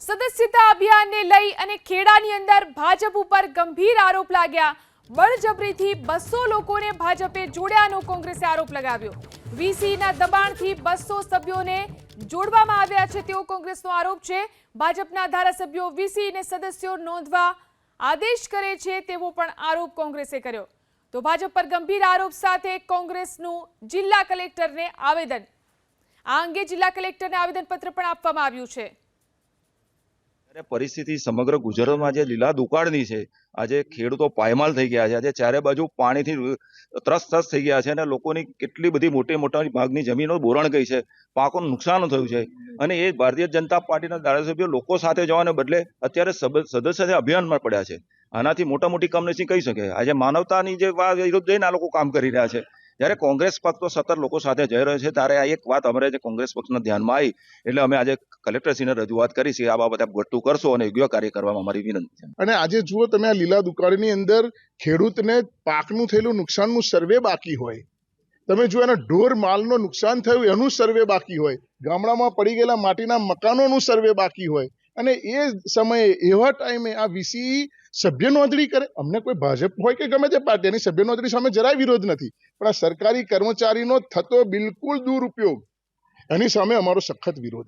સદસ્યતા અભિયાનને લઈ અને ખેડાની અંદર ભાજપ ઉપર ગંભીર આરોપ લાગ્યા। બળજબરીથી 200 લોકોને ભાજપે જોડ્યાનો કોંગ્રેસે આરોપ લગાવ્યો। વીસીના દબાણથી 200 સભ્યોને જોડવામાં આવ્યા છે તેવો કોંગ્રેસનો આરોપ છે। ભાજપના ધારાસભ્યો વીસીને સદસ્યો નોંધવા આદેશ કરે છે તેવો પણ આરોપ કોંગ્રેસે કર્યો। તો ભાજપ પર ગંભીર આરોપ સાથે કોંગ્રેસનું જિલ્લા કલેક્ટરને આવેદન। આ અંગે જિલ્લા કલેક્ટરને આવેદનપત્ર પણ આપવામાં આવ્યું છે। પરિસ્થિતિ સમગ્ર ગુજરાતમાં જે લીલા દુકાળની છે, આજે ખેડૂતો પાયમાલ થઈ ગયા છે। આજે ચારે બાજુ પાણીથી ત્રસ્ત થઈ ગયા છે અને લોકોની કેટલી બધી મોટી ભાગની જમીનો બોરાણ ગઈ છે, પાકોનું નુકસાન થયું છે। અને એ ભારતીય જનતા પાર્ટીના ધારાસભ્યો લોકો સાથે જવાને બદલે અત્યારે સદસ્યતા અભિયાનમાં પડ્યા છે। આનાથી મોટી કમનસીબ કહી શકે। આજે માનવતાની જે વાત વિરુદ્ધ જઈને આ લોકો કામ કરી રહ્યા છે, જ્યારે કોંગ્રેસ પક્ષ તો સતત લોકો સાથે જઈ રહ્યો છે। ત્યારે આ એક વાત અમારે જે કોંગ્રેસ પક્ષના ધ્યાનમાં આવી એટલે અમે આજે કલેક્ટરશ્રીને રજૂઆત કરી છે, આ બાબતે ઘટતું કરશો અને યોગ્ય કાર્ય કરવામાં અમારી વિનંતી છે। અને આજે જુઓ તમે, આ લીલા દુકાળની અંદર ખેડૂતને પાકનું થયેલું નુકસાનનું સર્વે બાકી હોય, તમે જુઓ એના ઢોર માલનું નુકસાન થયું એનું સર્વે બાકી હોય, ગામડામાં પડી ગયેલા માટીના મકાનોનું સર્વે બાકી હોય, અને એ સમયે એવા ટાઈમે આ વીસી સભ્ય નોંધણી કરે। અમને કોઈ ભાજપ હોય કે ગમે તે પાર્ટીની સભ્ય નોંધણી સામે જરાય વિરોધ નથી, પણ આ સરકારી કર્મચારીનો થતો બિલકુલ દુરુપયોગ, એની સામે અમારો સખત વિરોધ।